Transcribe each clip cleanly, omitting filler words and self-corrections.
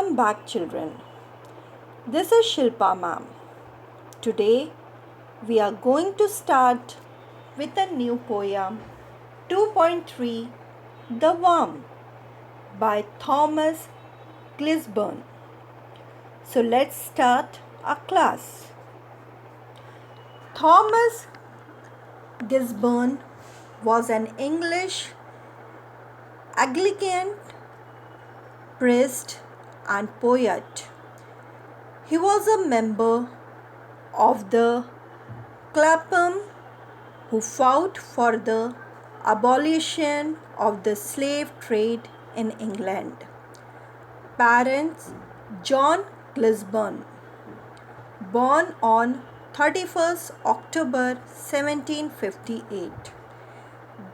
Welcome back, children. This is Shilpa ma'am. Today we are going to start with a new poem 2.3 The Worm by Thomas Gisborne. So let's start our class. Thomas Gisborne was an English Anglican priest and poet. He was a member of the Clapham who fought for the abolition of the slave trade in England. Parents John Gisborne, born on 31st October 1758,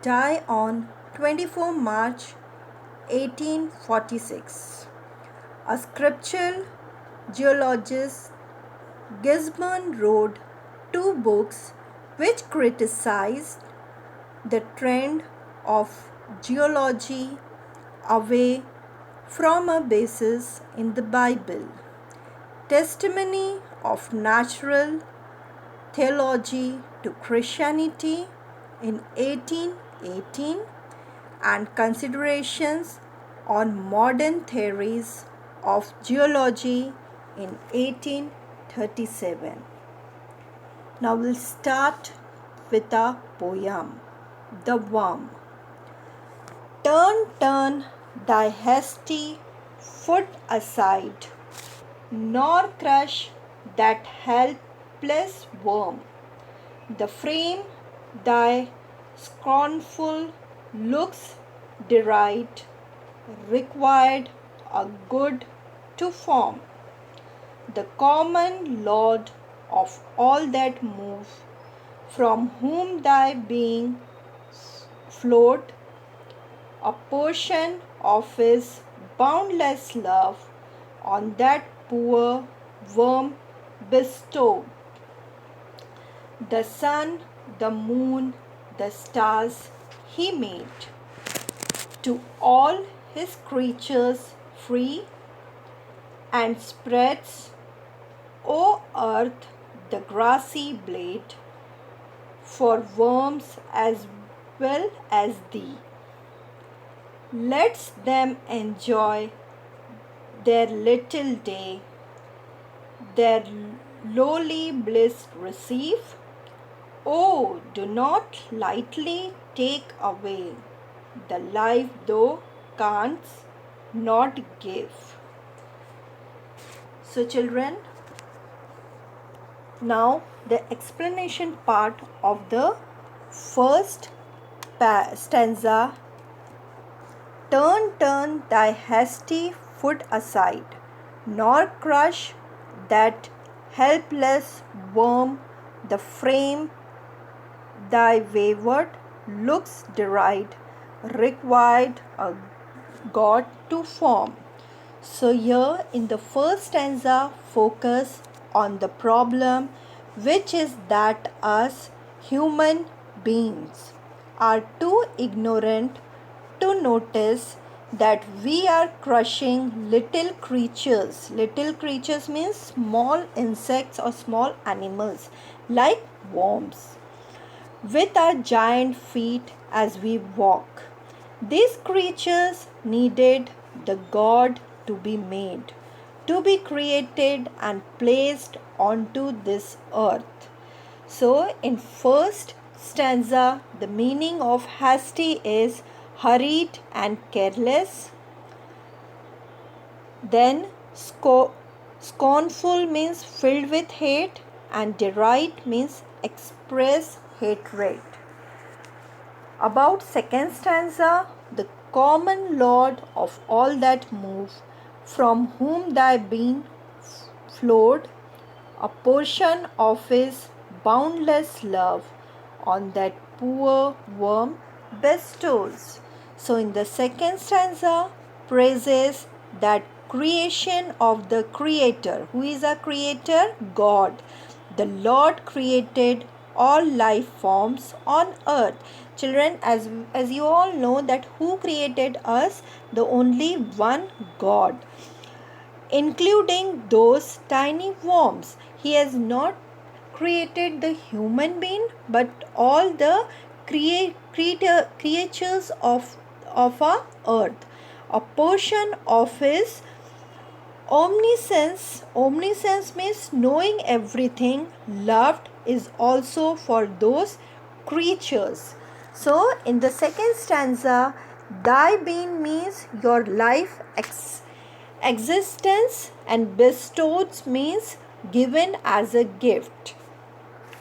died on 24 March 1846. A scriptural geologist, Gisborne wrote 2 books which criticized the trend of geology away from a basis in the Bible, Testimony of Natural Theology to Christianity in 1818, and Considerations on Modern Theories of Geology in 1837. Now we'll start with a poem, The Worm. Turn, turn thy hasty foot aside, nor crush that helpless worm. The frame thy scornful looks deride, required a good to form. The common Lord of all that move, from whom thy being flowed, a portion of his boundless love on that poor worm bestowed. The sun, the moon, the stars he made, to all his creatures free, and spreads, O earth, the grassy blade, for worms as well as thee. Let them enjoy their little day, their lowly bliss receive. Oh, do not lightly take away the life thou canst not give. So children, now the explanation part of the first stanza. Turn, turn thy hasty foot aside, nor crush that helpless worm. The frame thy wayward looks deride, required a God to form. So here in the first stanza, focus on the problem, which is that us human beings are too ignorant to notice that we are crushing little creatures. Little creatures means small insects or small animals like worms with our giant feet as we walk. These creatures needed the God to be made, to be created and placed onto this earth. So in first stanza, the meaning of hasty is hurried and careless. Then scornful means filled with hate, and deride means express hatred. About second stanza, the common Lord of all that move, from whom thy being flowed, a portion of his boundless love on that poor worm bestows. So in the second stanza, praises that creation of the Creator. Who is our Creator? God. The Lord created all life forms on earth. Children, as you all know that who created us? The only one God. including those tiny worms. He has not created the human being, but all the creatures of our earth. A portion of his omniscience means knowing everything. Loved is also for those creatures. So, in the second stanza, thy being means your life existence, and bestowed means given as a gift.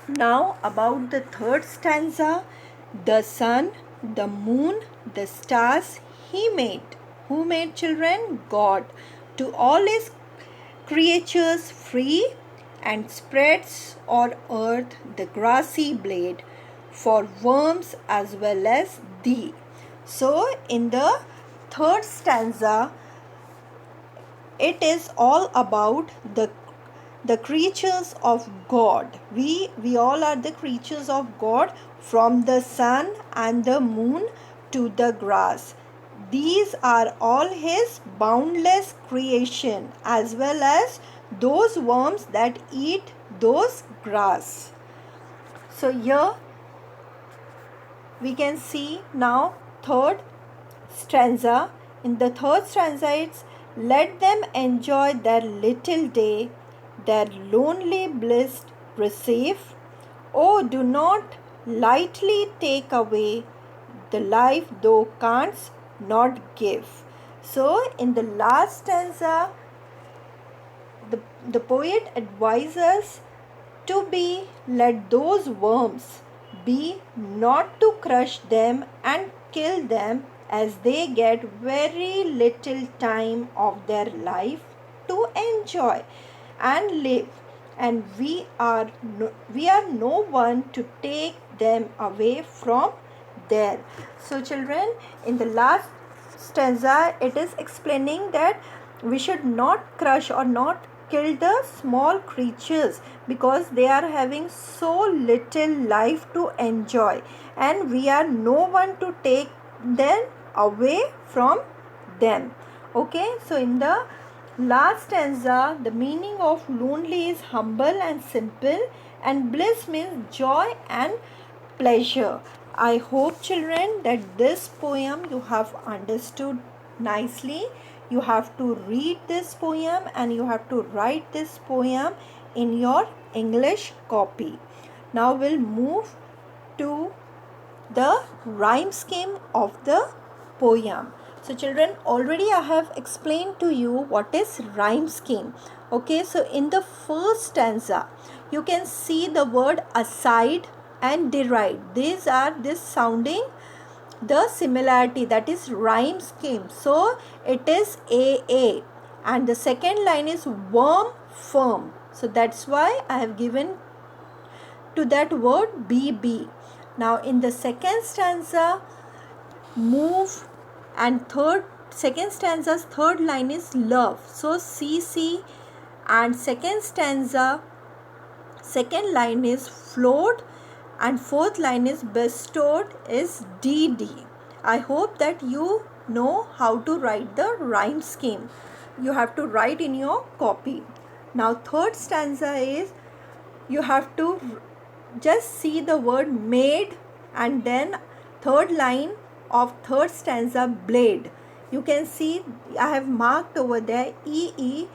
Now, about the third stanza, the sun, the moon, the stars he made. Who made, children? God. To all his creatures free, and spreads o'er earth the grassy blade for worms as well as thee. So, in the third stanza, it is all about the creatures of God. We all are the creatures of God, from the sun and the moon to the grass. These are all his boundless creation, as well as those worms that eat those grass. So here we can see now third stanza. In the third stanza, it's let them enjoy their little day, their lonely bliss receive. Oh, do not lightly take away the life thou canst not give. So, in the last stanza, the poet advises to be let those worms be, not to crush them and kill them, as they get very little time of their life to enjoy and live, and we are no one to take them away from there. So children, in the last stanza, it is explaining that we should not crush or not kill the small creatures, because they are having so little life to enjoy, and we are no one to take them away from them. Okay, so in the last stanza, the meaning of lonely is humble and simple, and bliss means joy and pleasure. I hope children that this poem you have understood nicely. You have to read this poem and you have to write this poem in your English copy. Now we'll move to the rhyme scheme of the poem. So children, already I have explained to you what is rhyme scheme. Okay, so in the first stanza, you can see the word aside and deride. These are this sounding the similarity, that is rhyme scheme. So it is AA, and the second line is worm firm. So that's why I have given to that word BB. Now in the second stanza, move, and second stanza's third line is love. So CC, and second stanza second line is flowed, and fourth line is bestowed is DD. I hope that you know how to write the rhyme scheme. You have to write in your copy. Now third stanza is, you have to just see the word made, and then third line of third stanza blade. You can see I have marked over there EE,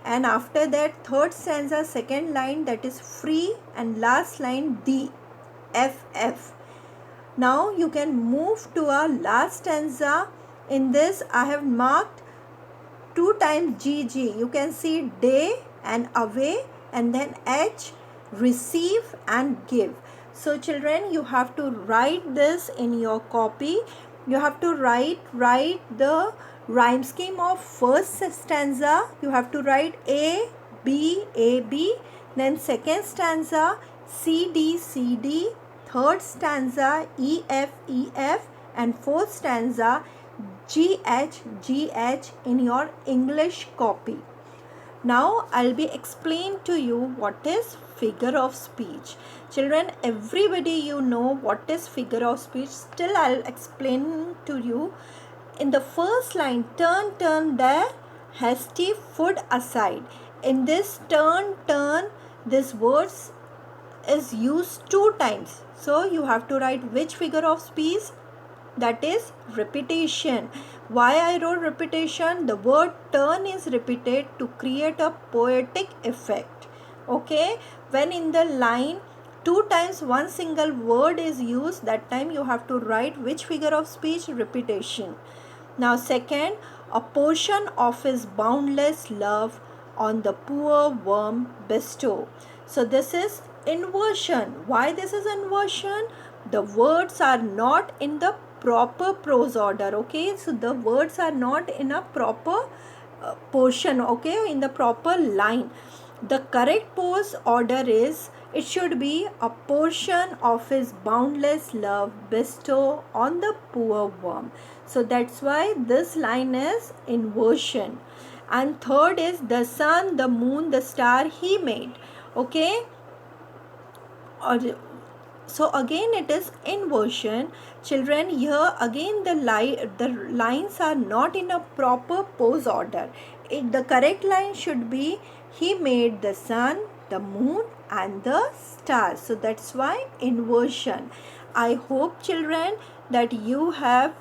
and after that third stanza second line, that is free, and last line D FF. Now you can move to our last stanza. In this I have marked 2 times GG. You can see day and away, and then H, receive and give. So children, you have to write this in your copy. You have to write the rhyme scheme of first stanza. You have to write A B A B, then second stanza C D C D, third stanza E F E F, and fourth stanza G H G H in your English copy. Now I'll be explaining to you what is figure of speech. Children, everybody you know what is figure of speech. Still I'll explain to you. In the first line, turn, turn their hasty foot aside. In this turn, this words is used 2 times. So you have to write which figure of speech? That is repetition. Why I wrote repetition? The word turn is repeated to create a poetic effect. Okay, when in the line 2 times one single word is used, that time you have to write which figure of speech? Repetition. Now second, a portion of his boundless love on the poor worm bestow. So this is inversion. Why this is inversion? The words are not in the proper prose order. Okay, so the words are not in a proper portion. Okay, in the proper line. The correct prose order is, it should be a portion of his boundless love bestow on the poor worm. So that's why this line is inversion. And third is, the sun, the moon, the star he made. Okay, or so again it is inversion. Children, here again the lines are not in a proper pose order. The correct line should be, he made the sun, the moon and the stars. So that's why inversion. I hope children that you have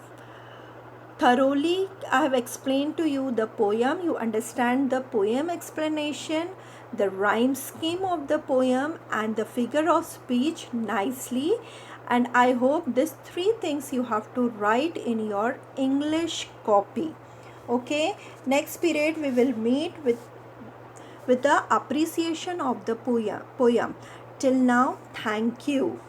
thoroughly, I have explained to you the poem. You understand the poem explanation, the rhyme scheme of the poem and the figure of speech nicely. And I hope these 3 things you have to write in your English copy. Okay, next period we will meet with the appreciation of the poem. Till now, thank you.